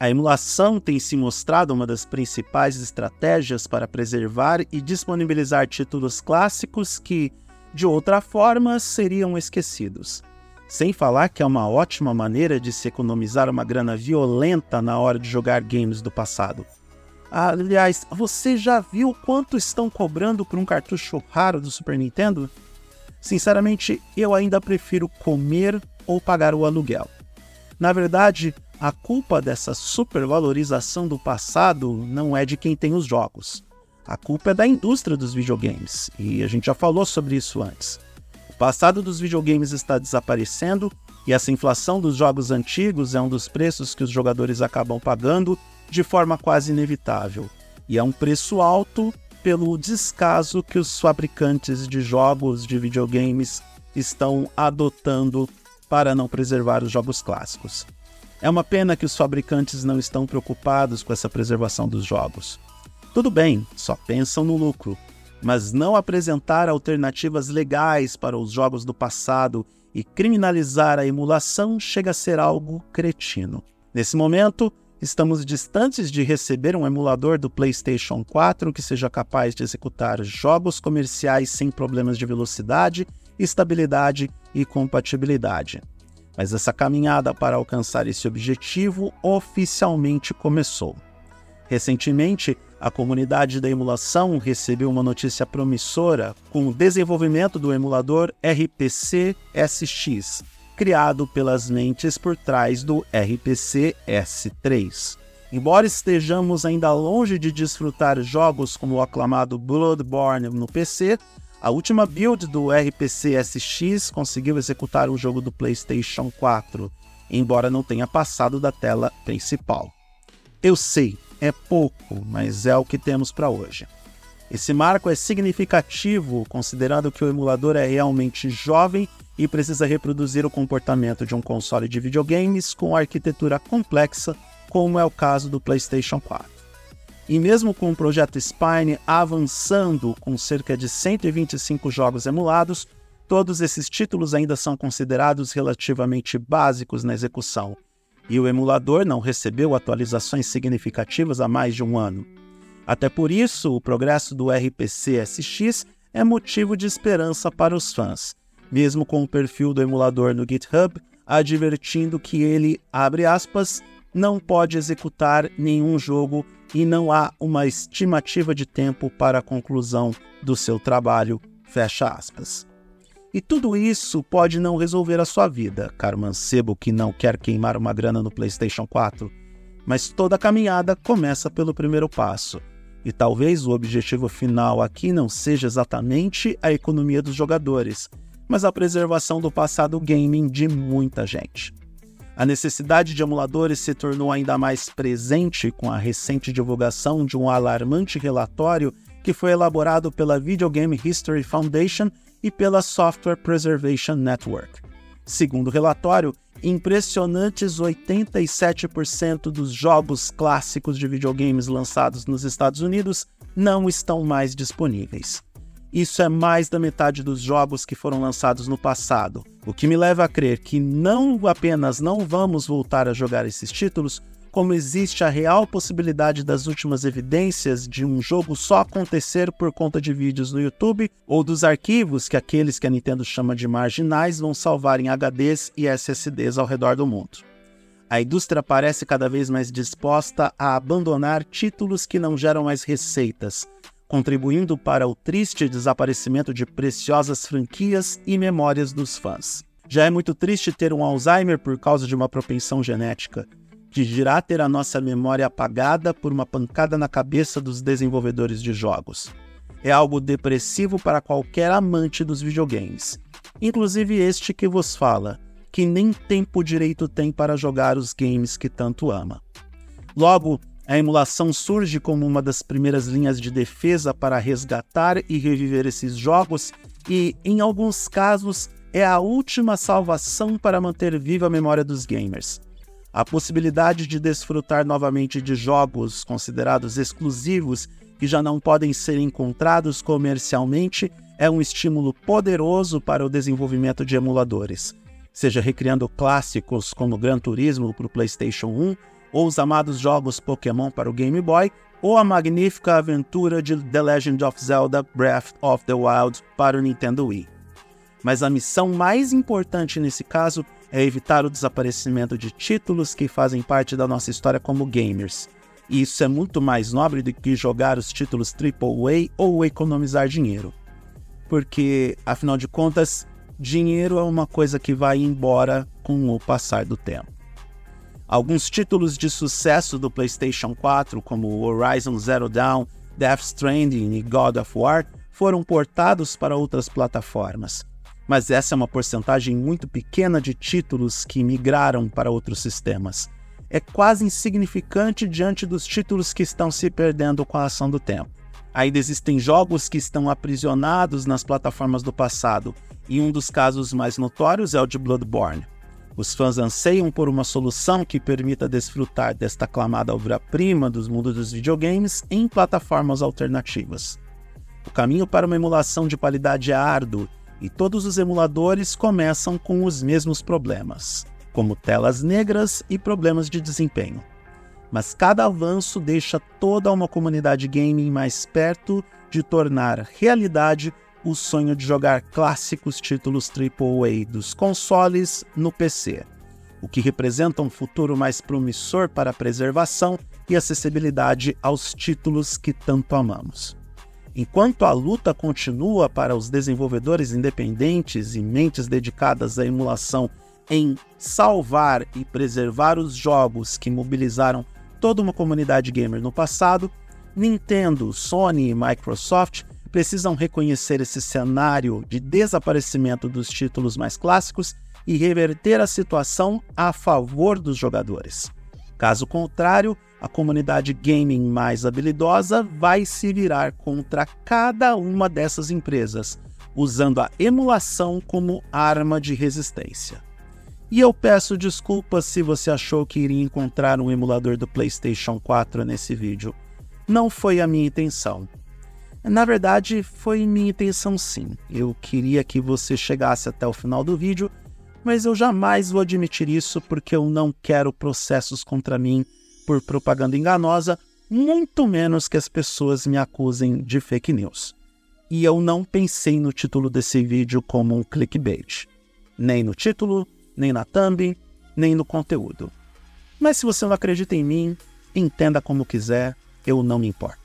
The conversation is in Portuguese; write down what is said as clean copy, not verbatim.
A emulação tem se mostrado uma das principais estratégias para preservar e disponibilizar títulos clássicos que, de outra forma, seriam esquecidos. Sem falar que é uma ótima maneira de se economizar uma grana violenta na hora de jogar games do passado. Aliás, você já viu quanto estão cobrando por um cartucho raro do Super Nintendo? Sinceramente, eu ainda prefiro comer ou pagar o aluguel. Na verdade, a culpa dessa supervalorização do passado não é de quem tem os jogos. A culpa é da indústria dos videogames, e a gente já falou sobre isso antes. O passado dos videogames está desaparecendo, e essa inflação dos jogos antigos é um dos preços que os jogadores acabam pagando de forma quase inevitável. E é um preço alto pelo descaso que os fabricantes de jogos de videogames estão adotando para não preservar os jogos clássicos. É uma pena que os fabricantes não estão preocupados com essa preservação dos jogos. Tudo bem, só pensam no lucro, mas não apresentar alternativas legais para os jogos do passado e criminalizar a emulação chega a ser algo cretino. Nesse momento, estamos distantes de receber um emulador do PlayStation 4 que seja capaz de executar jogos comerciais sem problemas de velocidade, estabilidade e compatibilidade. Mas essa caminhada para alcançar esse objetivo oficialmente começou. Recentemente, a comunidade da emulação recebeu uma notícia promissora com o desenvolvimento do emulador RPC SX, criado pelas mentes por trás do RPC S3. Embora estejamos ainda longe de desfrutar jogos como o aclamado Bloodborne no PC, a última build do RPC SX conseguiu executar o jogo do PlayStation 4, embora não tenha passado da tela principal. Eu sei, é pouco, mas é o que temos para hoje. Esse marco é significativo, considerando que o emulador é realmente jovem e precisa reproduzir o comportamento de um console de videogames com arquitetura complexa, como é o caso do PlayStation 4. E mesmo com o projeto Spine avançando com cerca de 125 jogos emulados, todos esses títulos ainda são considerados relativamente básicos na execução, e o emulador não recebeu atualizações significativas há mais de um ano. Até por isso, o progresso do RPC SX é motivo de esperança para os fãs, mesmo com o perfil do emulador no GitHub advertindo que ele, abre aspas, não pode executar nenhum jogo e não há uma estimativa de tempo para a conclusão do seu trabalho, fecha aspas. E tudo isso pode não resolver a sua vida, caro mancebo que não quer queimar uma grana no PlayStation 4, mas toda a caminhada começa pelo primeiro passo, e talvez o objetivo final aqui não seja exatamente a economia dos jogadores, mas a preservação do passado gaming de muita gente. A necessidade de emuladores se tornou ainda mais presente com a recente divulgação de um alarmante relatório que foi elaborado pela Video Game History Foundation e pela Software Preservation Network. Segundo o relatório, impressionantes 87% dos jogos clássicos de videogames lançados nos Estados Unidos não estão mais disponíveis. Isso é mais da metade dos jogos que foram lançados no passado, o que me leva a crer que não apenas não vamos voltar a jogar esses títulos, como existe a real possibilidade das últimas evidências de um jogo só acontecer por conta de vídeos no YouTube ou dos arquivos que aqueles que a Nintendo chama de marginais vão salvar em HDs e SSDs ao redor do mundo. A indústria parece cada vez mais disposta a abandonar títulos que não geram mais receitas, contribuindo para o triste desaparecimento de preciosas franquias e memórias dos fãs. Já é muito triste ter um Alzheimer por causa de uma propensão genética, que dirá ter a nossa memória apagada por uma pancada na cabeça dos desenvolvedores de jogos. É algo depressivo para qualquer amante dos videogames, inclusive este que vos fala, que nem tempo direito tem para jogar os games que tanto ama. Logo, a emulação surge como uma das primeiras linhas de defesa para resgatar e reviver esses jogos e, em alguns casos, é a última salvação para manter viva a memória dos gamers. A possibilidade de desfrutar novamente de jogos considerados exclusivos que já não podem ser encontrados comercialmente é um estímulo poderoso para o desenvolvimento de emuladores, seja recriando clássicos como Gran Turismo para o PlayStation 1, ou os amados jogos Pokémon para o Game Boy, ou a magnífica aventura de The Legend of Zelda Breath of the Wild para o Nintendo Wii. Mas a missão mais importante nesse caso é evitar o desaparecimento de títulos que fazem parte da nossa história como gamers. E isso é muito mais nobre do que jogar os títulos AAA ou economizar dinheiro. Porque, afinal de contas, dinheiro é uma coisa que vai embora com o passar do tempo. Alguns títulos de sucesso do PlayStation 4, como Horizon Zero Dawn, Death Stranding e God of War, foram portados para outras plataformas. Mas essa é uma porcentagem muito pequena de títulos que migraram para outros sistemas. É quase insignificante diante dos títulos que estão se perdendo com a ação do tempo. Ainda existem jogos que estão aprisionados nas plataformas do passado, e um dos casos mais notórios é o de Bloodborne. Os fãs anseiam por uma solução que permita desfrutar desta aclamada obra-prima dos mundos dos videogames em plataformas alternativas. O caminho para uma emulação de qualidade é árduo, e todos os emuladores começam com os mesmos problemas, como telas negras e problemas de desempenho. Mas cada avanço deixa toda uma comunidade gaming mais perto de tornar realidade o sonho de jogar clássicos títulos AAA dos consoles no PC, o que representa um futuro mais promissor para a preservação e acessibilidade aos títulos que tanto amamos. Enquanto a luta continua para os desenvolvedores independentes e mentes dedicadas à emulação em salvar e preservar os jogos que mobilizaram toda uma comunidade gamer no passado, Nintendo, Sony e Microsoft precisam reconhecer esse cenário de desaparecimento dos títulos mais clássicos e reverter a situação a favor dos jogadores. Caso contrário, a comunidade gaming mais habilidosa vai se virar contra cada uma dessas empresas, usando a emulação como arma de resistência. E eu peço desculpas se você achou que iria encontrar um emulador do PlayStation 4 nesse vídeo. Não foi a minha intenção. Na verdade, foi minha intenção sim. Eu queria que você chegasse até o final do vídeo, mas eu jamais vou admitir isso porque eu não quero processos contra mim por propaganda enganosa, muito menos que as pessoas me acusem de fake news. E eu não pensei no título desse vídeo como um clickbait. Nem no título, nem na thumb, nem no conteúdo. Mas se você não acredita em mim, entenda como quiser, eu não me importo.